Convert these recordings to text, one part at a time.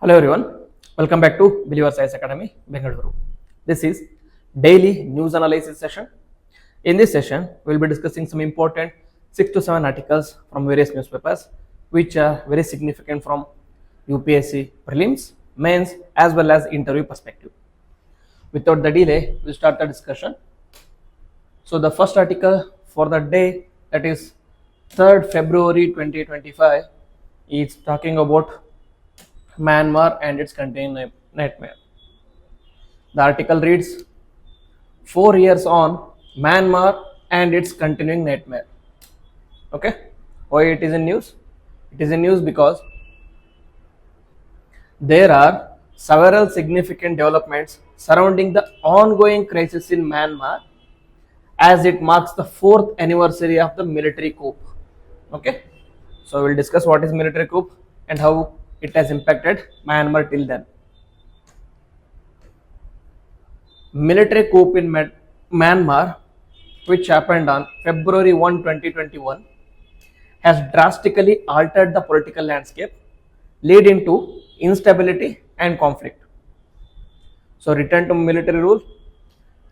Hello everyone, welcome back to Believer Science Academy, Bengaluru. This is daily news analysis session. In this session, we will be discussing some important 6 to 7 articles from various newspapers which are very significant from UPSC prelims, mains as well as interview perspective. Without the delay, we'll start the discussion. So the first article for the day, that is 3rd February 2025, is talking about Myanmar and its continuing nightmare. The article reads, 4 years on, Myanmar and its continuing nightmare. Okay, why it is in news? It is in news because there are several significant developments surrounding the ongoing crisis in Myanmar as it marks the 4th anniversary of the military coup. Okay, so we'll discuss what is military coup and how it has impacted Myanmar till then. Military coup in Myanmar, which happened on February 1, 2021, has drastically altered the political landscape, leading to instability and conflict. So, return to military rule.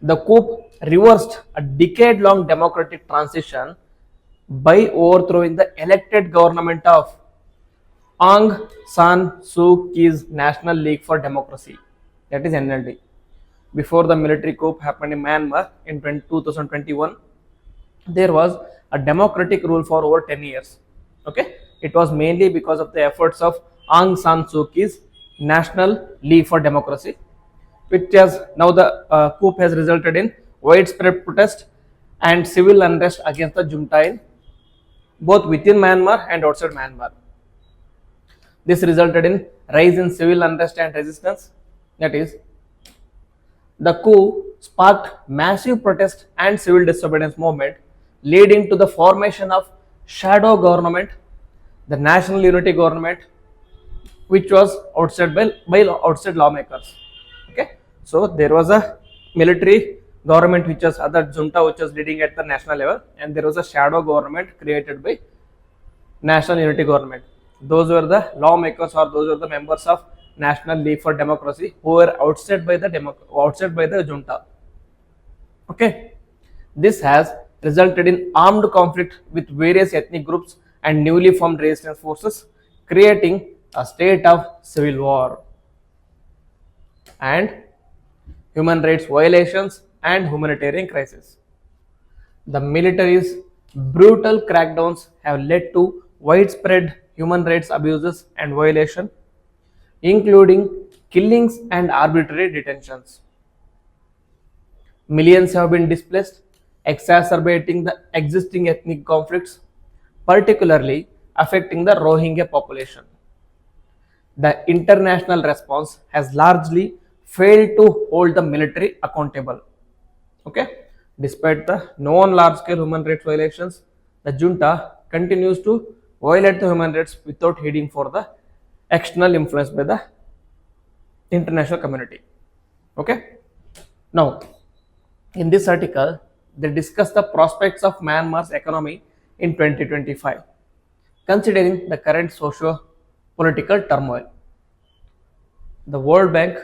The coup reversed a decade-long democratic transition by overthrowing the elected government of Aung San Suu Kyi's National League for Democracy, that is NLD. Before the military coup happened in Myanmar in 2021, there was a democratic rule for over 10 years. Okay, it was mainly because of the efforts of Aung San Suu Kyi's National League for Democracy, which has now the coup has resulted in widespread protest and civil unrest against the junta in both within Myanmar and outside Myanmar. This resulted in rise in civil unrest and resistance. That is, the coup sparked massive protest and civil disobedience movement, leading to the formation of shadow government, the National Unity Government, which was outside by outside lawmakers. Okay, so there was a military government which was other junta which was leading at the national level, and there was a shadow government created by National Unity Government. Those were the lawmakers or those were the members of National League for Democracy who were outside by the junta. Okay, this has resulted in armed conflict with various ethnic groups and newly formed resistance forces, creating a state of civil war and human rights violations and humanitarian crisis. The military's brutal crackdowns have led to widespread human rights abuses and violation, including killings and arbitrary detentions. Millions have been displaced, exacerbating the existing ethnic conflicts, particularly affecting the Rohingya population. The international response has largely failed to hold the military accountable. Okay, despite the known large-scale human rights violations, the junta continues to violate the human rights without heeding for the external influence by the international community. Okay, now in this article they discuss the prospects of Myanmar's economy in 2025, considering the current socio-political turmoil. The World Bank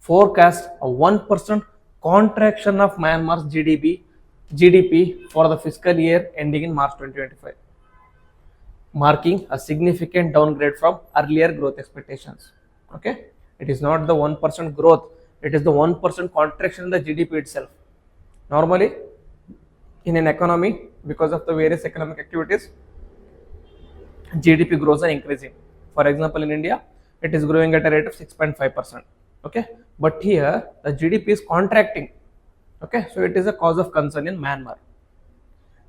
forecasts a 1% contraction of Myanmar's GDP for the fiscal year ending in March 2025, marking a significant downgrade from earlier growth expectations. Okay, it is not the 1% growth, it is the 1% contraction in the GDP itself. Normally, in an economy, because of the various economic activities, GDP grows and increasing. For example, in India, it is growing at a rate of 6.5%. Okay, but here the GDP is contracting. Okay, so it is a cause of concern in Myanmar.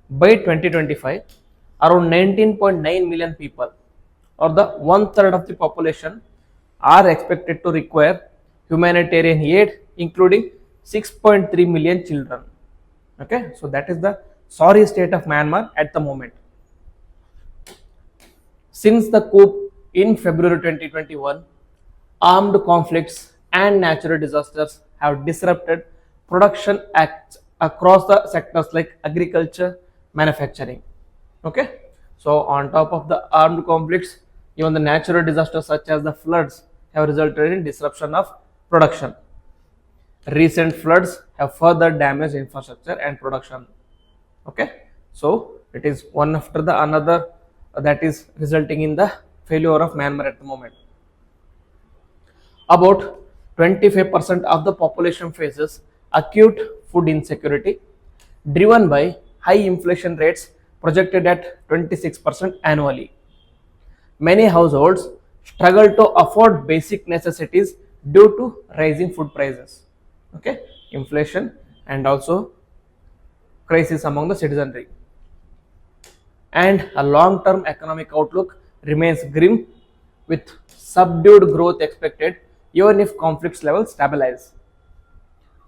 By 2025, around 19.9 million people, or the 1/3 of the population, are expected to require humanitarian aid, including 6.3 million children. Okay, so that is the sorry state of Myanmar at the moment. Since the coup in February 2021, armed conflicts and natural disasters have disrupted production across the sectors like agriculture, manufacturing. Okay, so on top of the armed conflicts, even the natural disasters such as the floods have resulted in disruption of production. Recent floods have further damaged infrastructure and production. Okay, so it is one after the another that is resulting in the failure of Myanmar at the moment. About 25% of the population faces acute food insecurity driven by high inflation rates projected at 26% annually. Many households struggle to afford basic necessities due to rising food prices. Okay, inflation and also crisis among the citizenry. And a long term economic outlook remains grim with subdued growth expected even if conflicts levels stabilize.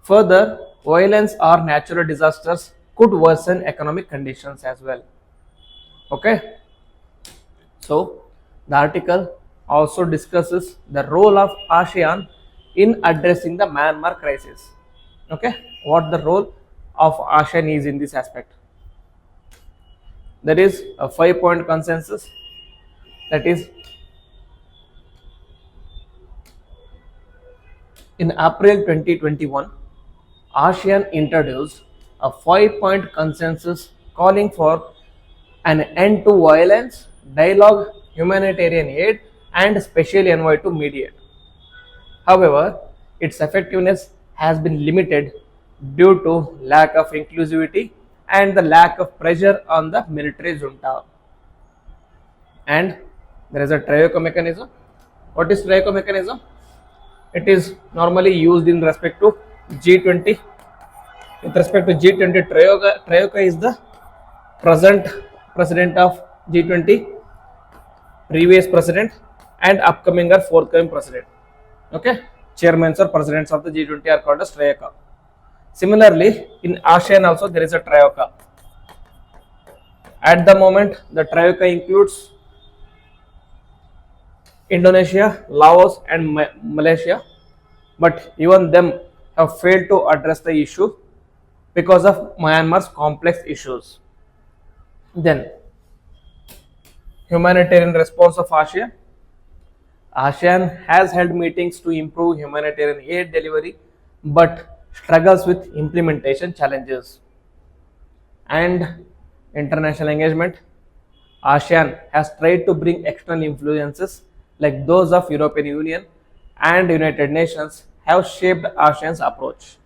Further, violence or natural disasters could worsen economic conditions as well. Okay, so the article also discusses the role of ASEAN in addressing the Myanmar crisis. Okay, what the role of ASEAN is in this aspect. There is a 5-point consensus, that is in April 2021 ASEAN introduced a 5-point consensus calling for an end to violence, dialogue, humanitarian aid, and special envoy to mediate. However, its effectiveness has been limited due to lack of inclusivity and the lack of pressure on the military junta. And there is a TRIOCA mechanism. What is TRIOCA mechanism? It is normally used in respect to G20. With respect to G20, TRIOCA is the present president of G20, previous president, and upcoming or forthcoming president. Okay, chairmen or presidents of the G20 are called as TRIOCA. Similarly, in ASEAN also there is a TRIOCA. At the moment, the TRIOCA includes Indonesia, Laos, and Malaysia, but even them have failed to address the issue because of Myanmar's complex issues. Then, humanitarian response of ASEAN. ASEAN has held meetings to improve humanitarian aid delivery but struggles with implementation challenges. And international engagement. ASEAN has tried to bring external influences like those of European Union and United Nations have shaped ASEAN's approach.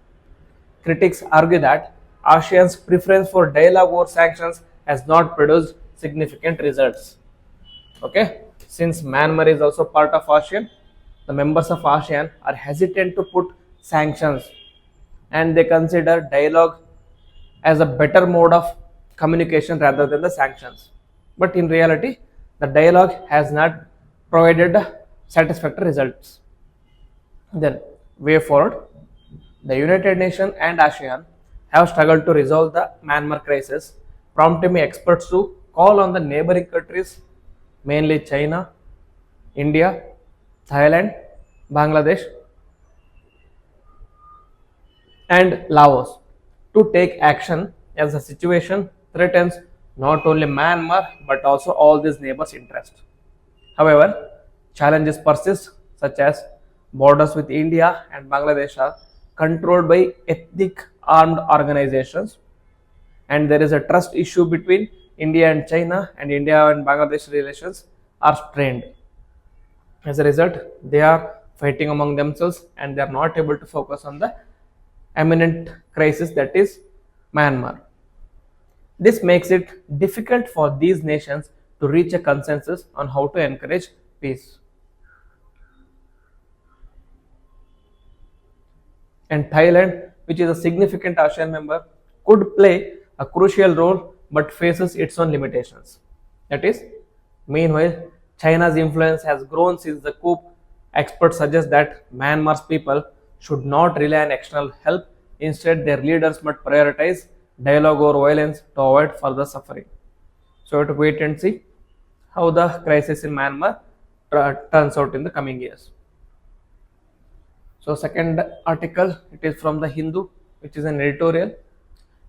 Critics argue that ASEAN's preference for dialogue over sanctions has not produced significant results. Okay, since Myanmar is also part of ASEAN, the members of ASEAN are hesitant to put sanctions and they consider dialogue as a better mode of communication rather than the sanctions. But in reality, the dialogue has not provided satisfactory results. Then, way forward, the United Nations and ASEAN have struggled to resolve the Myanmar crisis, prompting experts to call on the neighboring countries, mainly China, India, Thailand, Bangladesh, and Laos, to take action as the situation threatens not only Myanmar but also all these neighbors' interests. However, challenges persist, such as borders with India and Bangladesh are controlled by ethnic armed organizations, and there is a trust issue between India and China, and India and Bangladesh relations are strained. As a result, they are fighting among themselves and they are not able to focus on the imminent crisis, that is Myanmar. This makes it difficult for these nations to reach a consensus on how to encourage peace. And Thailand, which is a significant ASEAN member, could play a crucial role but faces its own limitations. That is, meanwhile, China's influence has grown since the coup. Experts suggest that Myanmar's people should not rely on external help. Instead, their leaders must prioritize dialogue over violence to avoid further suffering. So, we have to wait and see how the crisis in Myanmar turns out in the coming years. So, second article, it is from the Hindu, which is an editorial.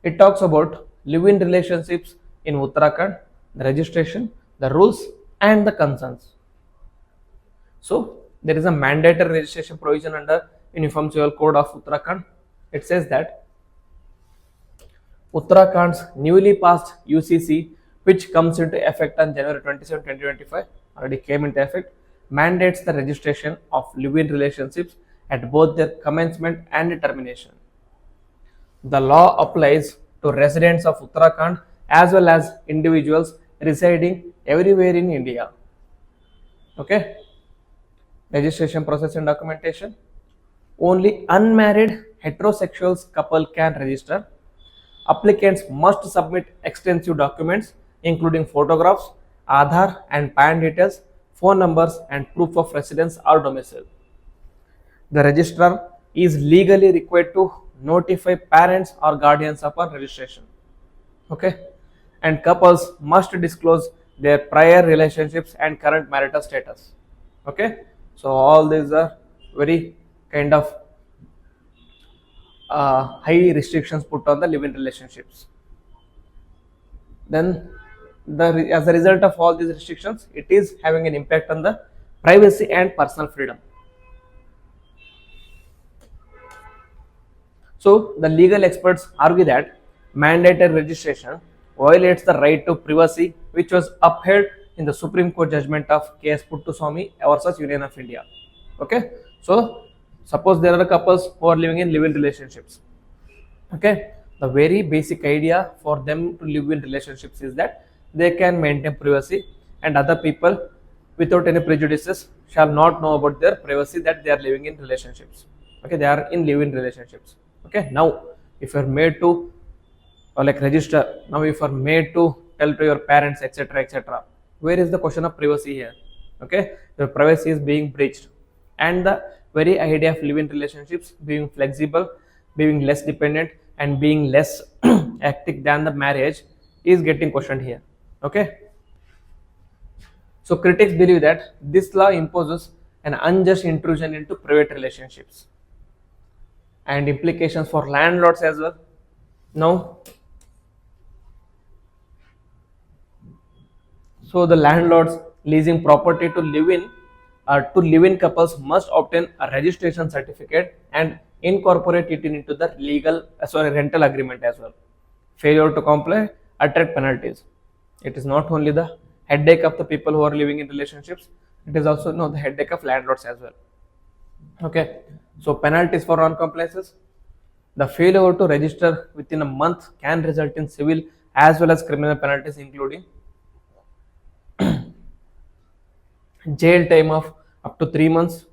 It talks about live-in relationships in Uttarakhand, the registration, the rules, and the concerns. So, there is a mandatory registration provision under Uniform Civil Code of Uttarakhand. It says that Uttarakhand's newly passed UCC, which comes into effect on January 27, 2025, already came into effect, mandates the registration of live-in relationships at both their commencement and termination. The law applies to residents of Uttarakhand as well as individuals residing everywhere in India. Okay. Registration process and documentation. Only unmarried heterosexuals couple can register. Applicants must submit extensive documents including photographs, Aadhaar and PAN details, phone numbers and proof of residence or domicile. The registrar is legally required to notify parents or guardians upon registration. Okay, and couples must disclose their prior relationships and current marital status. Okay, so all these are very kind of high restrictions put on the live-in relationships. Then as a result of all these restrictions, it is having an impact on the privacy and personal freedom. So the legal experts argue that mandated registration violates the right to privacy, which was upheld in the Supreme Court judgment of K.S. Puttaswamy versus Union of India. Okay, so suppose there are couples who are living in live-in relationships. Okay, the very basic idea for them to live in relationships is that they can maintain privacy and other people without any prejudices shall not know about their privacy that they are living in relationships. Okay, they are in live-in relationships. Okay, now if you are made to like register, now if you are made to tell to your parents, etc., etc., where is the question of privacy here? Okay, your privacy is being breached, and the very idea of live-in relationships being flexible, being less dependent and being less hectic than the marriage is getting questioned here. Okay, so critics believe that this law imposes an unjust intrusion into private relationships and implications for landlords as well. Now, so the landlords leasing property to live-in couples must obtain a registration certificate and incorporate it into the rental agreement as well. Failure to comply attract penalties. It is not only the headache of the people who are living in relationships, it is also the headache of landlords as well. Okay, so penalties for non-compliances. The failure to register within a month can result in civil as well as criminal penalties, including jail time of up to 3 months,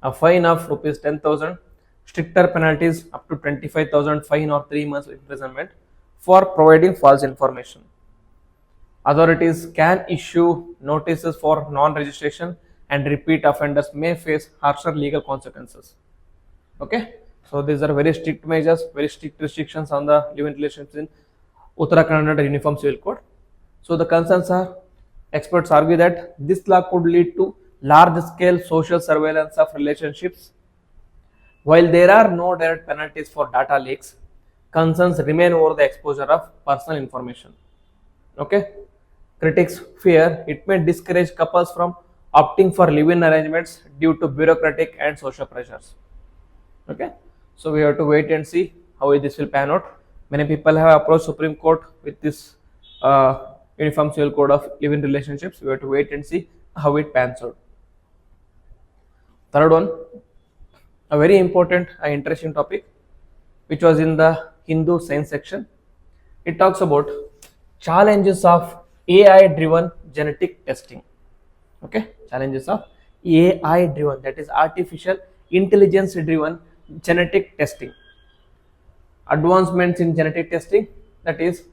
a fine of rupees 10,000, stricter penalties up to 25,000 fine or 3 months imprisonment for providing false information. Authorities can issue notices for non-registration and repeat offenders may face harsher legal consequences. Okay, so these are very strict measures, very strict restrictions on the live-in relationships in Uttarakhand under Uniform Civil Code. So the concerns are, experts argue that this law could lead to large-scale social surveillance of relationships. While there are no direct penalties for data leaks, concerns remain over the exposure of personal information. Okay, critics fear it may discourage couples from opting for live-in arrangements due to bureaucratic and social pressures. Okay, so we have to wait and see how this will pan out. Many people have approached Supreme Court with this Uniform Civil Code of live-in relationships. We have to wait and see how it pans out. Third one, a very important interesting topic which was in the Hindu science section. It talks about challenges of AI driven genetic testing. Okay, challenges of AI driven, that is artificial intelligence driven genetic testing. Advancements in genetic testing, that is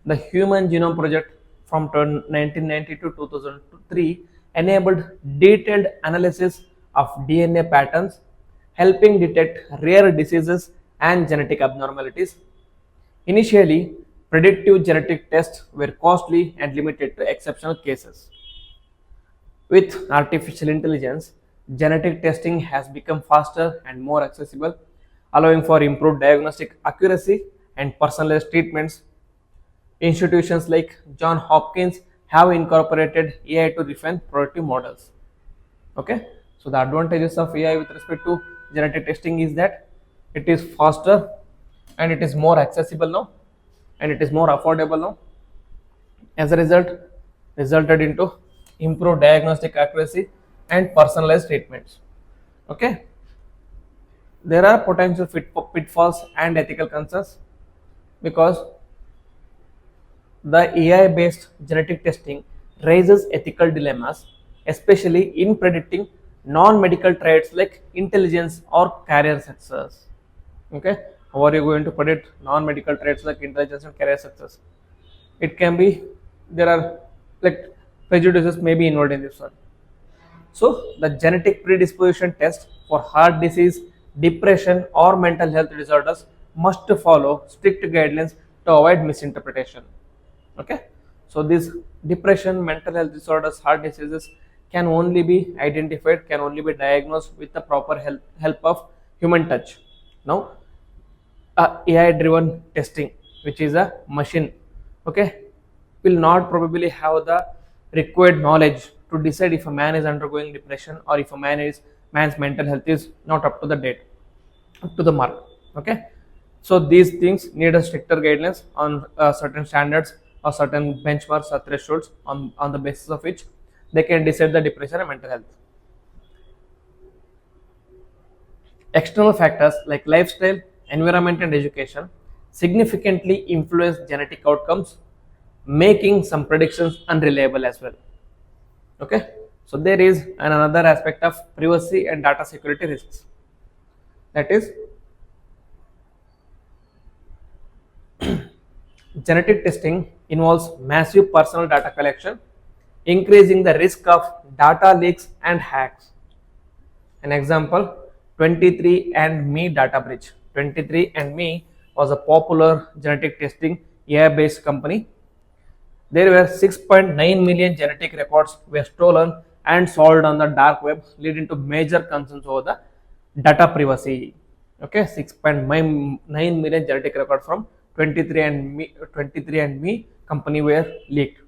the Human Genome Project from 1990 to 2003 enabled detailed analysis of DNA patterns, helping detect rare diseases and genetic abnormalities. Initially, predictive genetic tests were costly and limited to exceptional cases. With artificial intelligence, genetic testing has become faster and more accessible, allowing for improved diagnostic accuracy and personalized treatments. Institutions like Johns Hopkins have incorporated AI to refine predictive models. Okay, So the advantages of AI with respect to genetic testing is that it is faster and it is more accessible now and it is more affordable now. As a result, resulted into improved diagnostic accuracy and personalized treatments. Okay, there are potential pitfalls and ethical concerns because the AI based genetic testing raises ethical dilemmas, especially in predicting non medical traits like intelligence or career success. Okay, how are you going to predict non medical traits like intelligence and career success? It can be, there are like prejudices may be involved in this one. So, the genetic predisposition test for heart disease, depression, or mental health disorders must follow strict guidelines to avoid misinterpretation. Okay, so these depression, mental health disorders, heart diseases can only be identified, can only be diagnosed with the proper help of human touch. Now, AI driven testing, which is a machine, okay, will not probably have the required knowledge to decide if a man is undergoing depression or if a man's mental health is not up to the date, up to the mark. Okay, so these things need a stricter guidelines on certain standards or certain benchmarks or thresholds on the basis of which they can decide the depression and mental health. External factors like lifestyle, environment, and education significantly influence genetic outcomes, making some predictions unreliable as well. Okay, so there is another aspect of privacy and data security risks. That is, genetic testing involves massive personal data collection, increasing the risk of data leaks and hacks. An example, 23andMe data breach. 23andMe was a popular genetic testing AI based company. There were 6.9 million genetic records were stolen and sold on the dark web, leading to major concerns over the data privacy. Okay, 6.9 million genetic records from 23andMe company were leaked.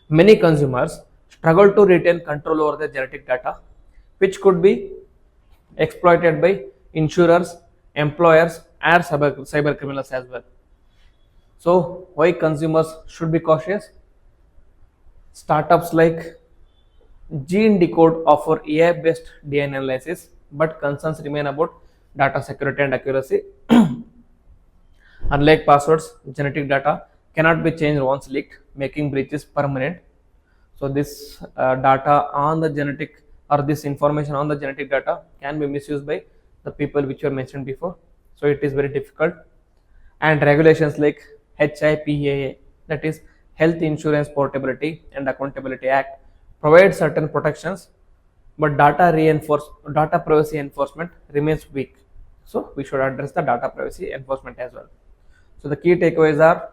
Many consumers struggle to retain control over their genetic data, which could be exploited by insurers, employers, and cyber criminals as well. So, why consumers should be cautious? Startups like Gene Decode offer AI based DNA analysis, but concerns remain about data security and accuracy. Unlike passwords, genetic data cannot be changed once leaked, making breaches permanent. So this data on the genetic or this information on the genetic data can be misused by the people which were mentioned before. So it is very difficult. And regulations like HIPAA, that is Health Insurance Portability and Accountability Act, provide certain protections, but data privacy enforcement remains weak. So we should address the data privacy enforcement as well. So the key takeaways are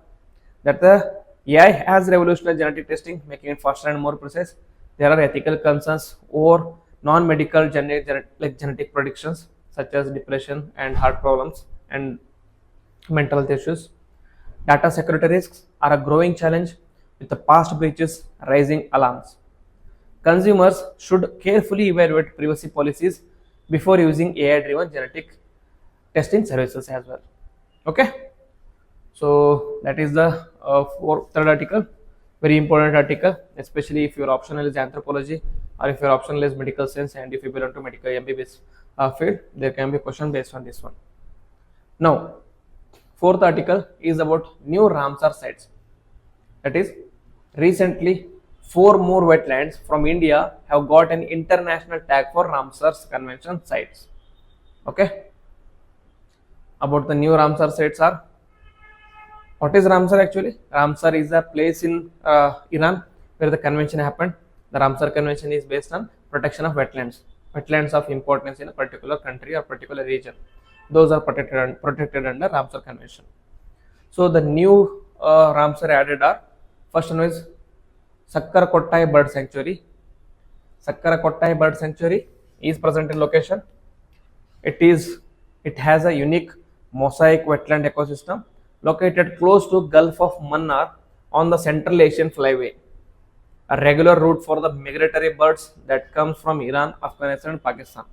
that the AI has revolutionized genetic testing, making it faster and more precise. There are ethical concerns over non-medical genetic predictions such as depression and heart problems and mental health issues. Data security risks are a growing challenge with the past breaches raising alarms. Consumers should carefully evaluate privacy policies before using AI-driven genetic testing services as well. Okay. So that is the third article, very important article, especially if your optional is anthropology or if your optional is medical science and if you belong to medical MBBS field, there can be a question based on this one. Now, fourth article is about new Ramsar sites. That is, recently 4 more wetlands from India have got an international tag for Ramsar convention sites. Okay. About the new Ramsar sites are, what is Ramsar actually? Ramsar is a place in Iran where the convention happened. The Ramsar convention is based on protection of wetlands of importance in a particular country or particular region. Those are protected under Ramsar convention. So the new Ramsar added are, first one is Sakkarakottai Bird Sanctuary. Sakkarakottai Bird Sanctuary is present in location. It has a unique mosaic wetland ecosystem located close to Gulf of Mannar on the Central Asian Flyway. a regular route for the migratory birds that comes from Iran, Afghanistan and Pakistan.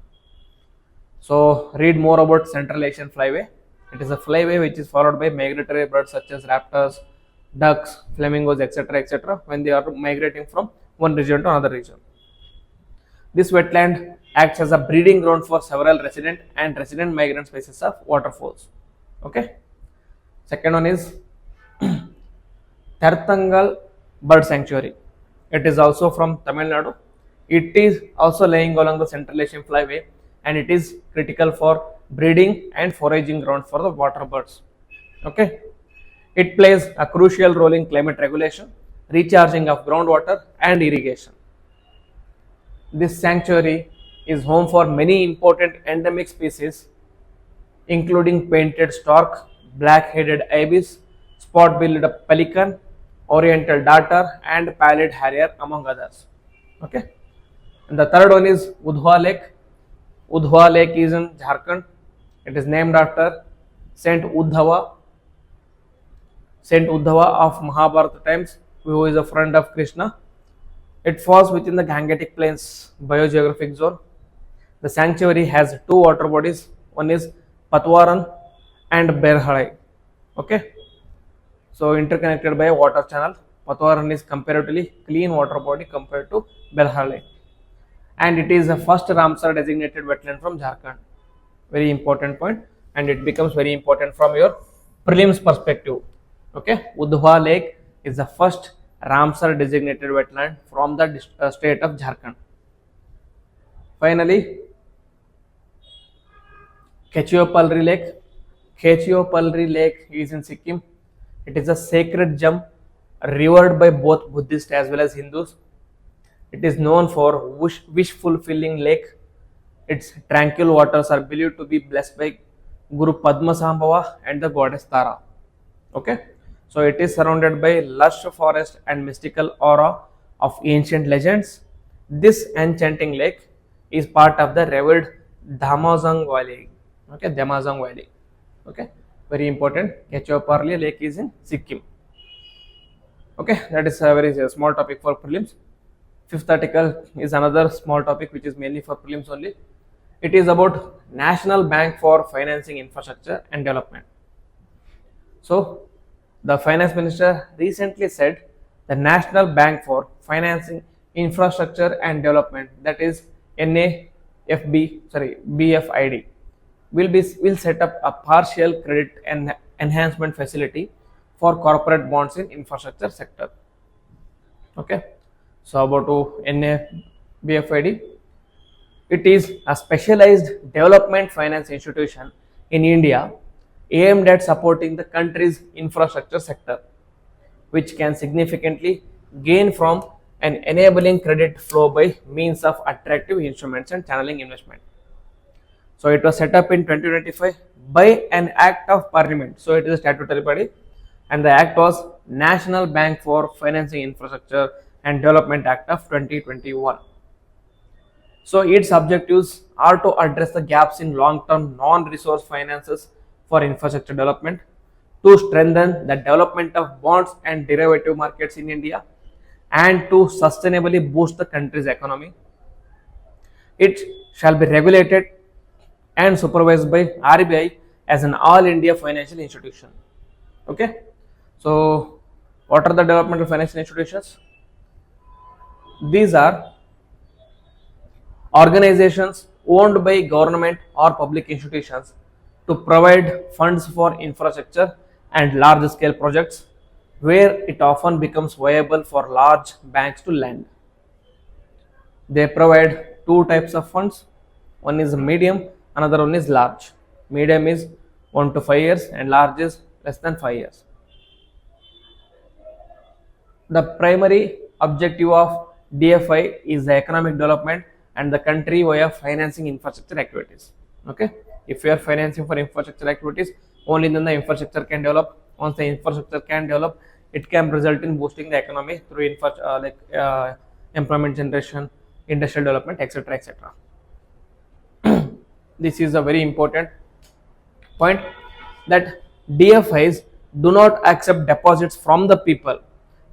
So read more about Central Asian flyway. It is a flyway which is followed by migratory birds such as raptors, ducks, flamingos, etc., etc., when they are migrating from one region to another region. This wetland acts as a breeding ground for several resident migrant species of waterfowls. Okay. Second one is Tartangal Bird Sanctuary. It is also from Tamil Nadu. It is also laying along the Central Asian flyway and it is critical for breeding and foraging ground for the water birds. Okay. It plays a crucial role in climate regulation, recharging of groundwater and irrigation. This sanctuary is home for many important endemic species including painted stork, black-headed ibis, spot-billed pelican, oriental darter and pallid harrier among others. Okay. And the third one is Udhwa Lake. Udhwa Lake is in Jharkhand. It is named after Saint Uddhava of Mahabharata times, who is a friend of Krishna. It falls within the Gangetic Plains biogeographic zone. The sanctuary has two water bodies. One is Patwaran and Berhalai. Okay. So interconnected by a water channel. Patwaran is comparatively clean water body compared to Berhalai. And it is the first Ramsar designated wetland from Jharkhand. Very important point, and it becomes very important from your prelims perspective. Okay, Udhwa Lake is the first Ramsar designated wetland from the state of Jharkhand. Finally, Kechiopalri Lake. Kechiopalri Lake is in Sikkim. It is a sacred gem revered by both Buddhists as well as Hindus. It is known for wish fulfilling lake. Its tranquil waters are believed to be blessed by Guru Padmasambhava and the goddess Tara. Okay, so it is surrounded by lush forest and mystical aura of ancient legends. This enchanting lake is part of the revered Dhamazang Valley. Okay, Dhamazang Valley. Okay, very important. Kechiopalri Lake is in Sikkim. Okay, that is a very small topic for prelims. Fifth article is another small topic which is mainly for prelims only. It is about National Bank for Financing Infrastructure and Development. So, the Finance Minister recently said the National Bank for Financing Infrastructure and Development, that is BFID, will set up a partial credit and enhancement facility for corporate bonds in infrastructure sector. Okay. So about BFID, it is a specialized development finance institution in India aimed at supporting the country's infrastructure sector, which can significantly gain from an enabling credit flow by means of attractive instruments and channeling investment. So it was set up in 2025 by an act of parliament. So it is a statutory body, and the act was National Bank for Financing Infrastructure and Development Act of 2021. So its objectives are to address the gaps in long-term non-resource finances for infrastructure development, to strengthen the development of bonds and derivative markets in India, and to sustainably boost the country's economy. It shall be regulated and supervised by RBI as an all India financial institution. Okay. So what are the developmental financial institutions? These are organizations owned by government or public institutions to provide funds for infrastructure and large scale projects where it often becomes viable for large banks to lend. They provide two types of funds. One is medium, another one is large. Medium is 1 to 5 years and large is less than 5 years. The primary objective of DFI is the economic development and the country via financing infrastructure activities. Okay, if you are financing for infrastructure activities, only then the infrastructure can develop. Once the infrastructure can develop, it can result in boosting the economy through employment generation, industrial development, etc., etc. This is a very important point, that DFIs do not accept deposits from the people,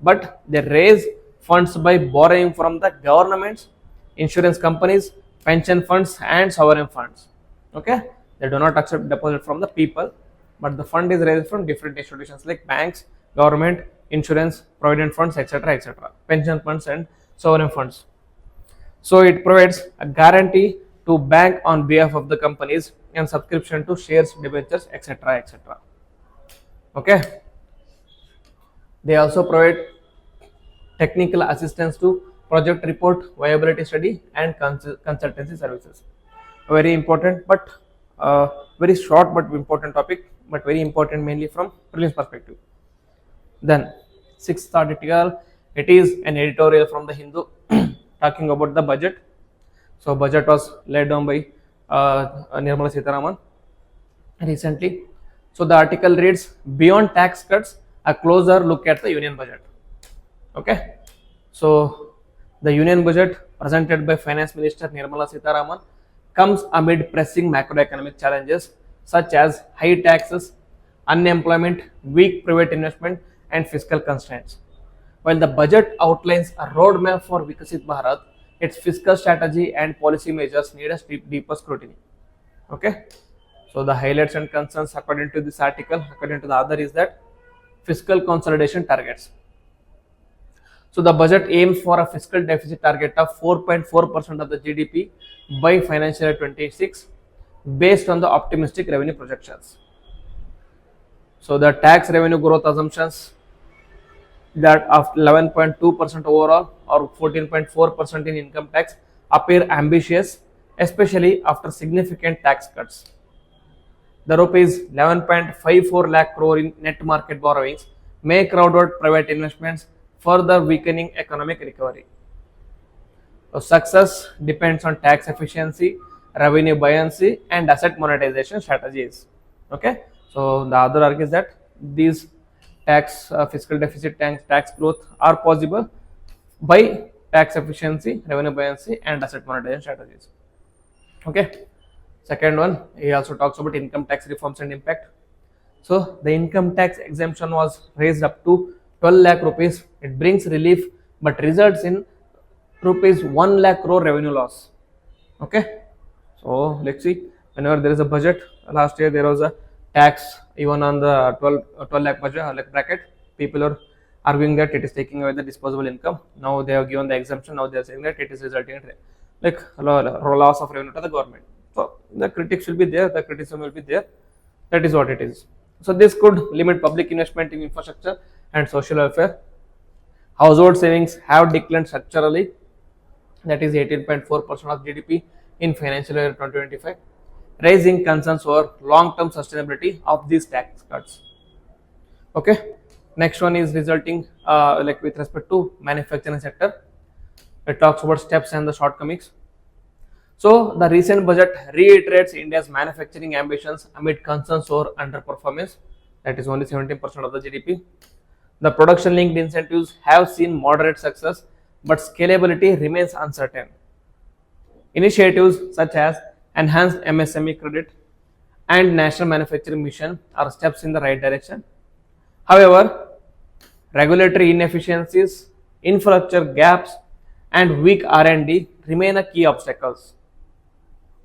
but they raise funds by borrowing from the governments, insurance companies, pension funds, and sovereign funds. Okay, they do not accept deposit from the people, but the fund is raised from different institutions like banks, government, insurance, provident funds, etc., etc., pension funds, and sovereign funds. So it provides a guarantee to bank on behalf of the companies and subscription to shares, debentures, etc., etc. Okay. They also provide technical assistance to project report, viability study, and consultancy services. Very important, but very short but important topic, but very important mainly from prelims perspective. Then sixth article, it is an editorial from the Hindu talking about the budget. So budget was laid down by Nirmala Sitharaman recently. So the article reads, beyond tax cuts, a closer look at the union budget. Okay, so the union budget presented by Finance Minister Nirmala Sitharaman comes amid pressing macroeconomic challenges such as high taxes, unemployment, weak private investment, and fiscal constraints. While the budget outlines a roadmap for Vikasit Bharat, its fiscal strategy and policy measures need a deeper scrutiny. Okay, so the highlights and concerns according to this article, according to the other, is that fiscal consolidation targets. So the budget aims for a fiscal deficit target of 4.4% of the GDP by financial year 26 based on the optimistic revenue projections. So the tax revenue growth assumptions that of 11.2% overall or 14.4% in income tax appear ambitious, especially after significant tax cuts. The rupees 11.54 lakh crore in net market borrowings may crowd out private investments, further weakening economic recovery. So success depends on tax efficiency, revenue buoyancy, and asset monetization strategies. Okay, so the other argues that these tax fiscal deficit tax growth are possible by tax efficiency, revenue buoyancy, and asset monetization strategies. Okay, second one, he also talks about income tax reforms and impact. So the income tax exemption was raised up to 12 lakh rupees. It brings relief but results in rupees 1 lakh crore revenue loss. Okay, so let's see, whenever there is a budget, last year there was a tax even on the 12 lakh budget like bracket, people are arguing that it is taking away the disposable income. Now they have given the exemption, now they are saying that it is resulting in like loss of revenue to the government. So the critics will be there, the criticism will be there, that is what it is. So this could limit public investment in infrastructure and social welfare. Household savings have declined structurally, that is 18.4% of GDP in financial year 2025, raising concerns over long-term sustainability of these tax cuts. Okay, next one is resulting like with respect to manufacturing sector. It talks about steps and the shortcomings. So the recent budget reiterates India's manufacturing ambitions amid concerns over underperformance, that is only 17% of the GDP. The production linked incentives have seen moderate success, but scalability remains uncertain. Initiatives such as enhanced MSME credit and National Manufacturing Mission are steps in the right direction. However, regulatory inefficiencies, infrastructure gaps, and weak R&D remain a key obstacles.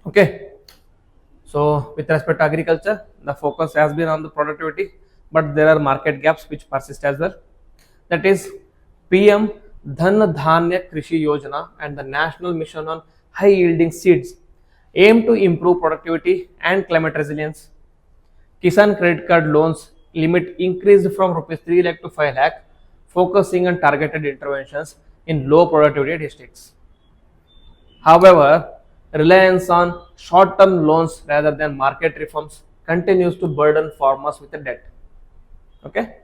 Okay, so with respect to agriculture, the focus has been on the productivity, but there are market gaps which persist as well. That is, PM Dhan Dhanya Krishi Yojana and the National Mission on High Yielding Seeds aim to improve productivity and climate resilience. Kisan credit card loans limit increased from rupees 3 lakh to 5 lakh, focusing on targeted interventions in low productivity districts. However, reliance on short-term loans rather than market reforms continues to burden farmers with a debt. Okay,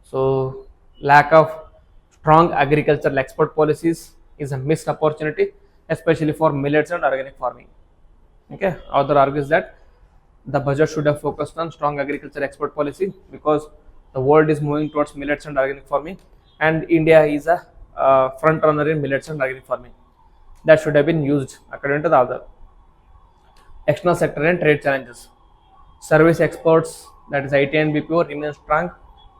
so lack of strong agricultural export policies is a missed opportunity, especially for millets and organic farming. Okay, author argues that the budget should have focused on strong agriculture export policy because the world is moving towards millets and organic farming, and India is a front runner in millets and organic farming. That should have been used according to the other. External sector and trade challenges. Service exports, that is IT and BPO, remain strong,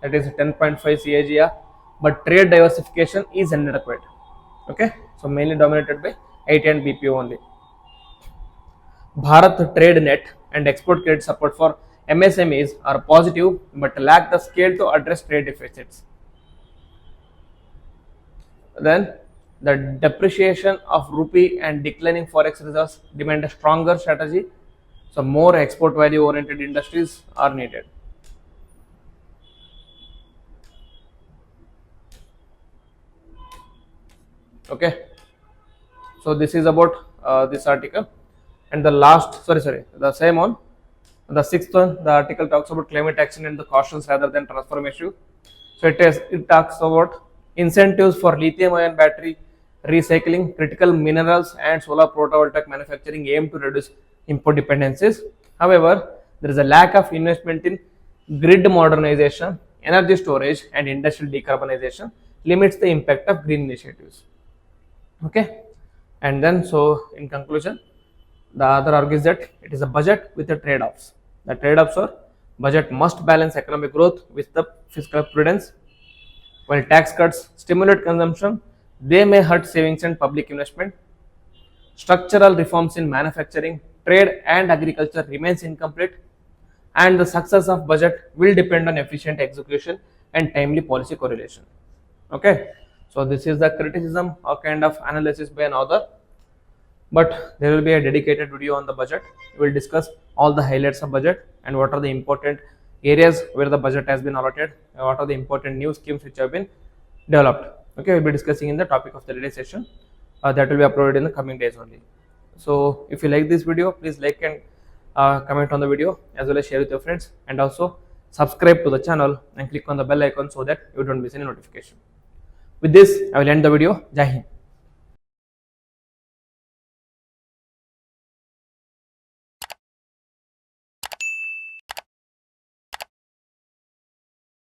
that is 10.5 CAGR, but trade diversification is inadequate. Okay, so mainly dominated by IT and BPO only. Bharat Trade Net and export credit support for MSMEs are positive but lack the scale to address trade deficits. Then the depreciation of rupee and declining forex reserves demand a stronger strategy. So more export value oriented industries are needed. Okay, so this is about this article. And the last, the same one, the sixth one, the article talks about climate action and the cautions rather than transformation. So it talks about incentives for lithium-ion battery recycling, critical minerals, and solar photovoltaic manufacturing aim to reduce import dependencies. However, there is a lack of investment in grid modernization, energy storage, and industrial decarbonization limits the impact of green initiatives. Okay, and then so in conclusion, the other argues that it is a budget with the trade-offs. The trade-offs are budget must balance economic growth with the fiscal prudence. While tax cuts stimulate consumption, they may hurt savings and public investment. Structural reforms in manufacturing, trade, and agriculture remains incomplete, and the success of budget will depend on efficient execution and timely policy correlation. Okay, so this is the criticism or kind of analysis by an author, but there will be a dedicated video on the budget. We will discuss all the highlights of budget and what are the important areas where the budget has been allotted, and what are the important new schemes which have been developed. Okay, we'll be discussing in the topic of the today's session. That will be uploaded in the coming days only. So if you like this video, please like and comment on the video, as well as share with your friends, and also subscribe to the channel and click on the bell icon so that you don't miss any notification. With this, I will end the video. Jai Hind.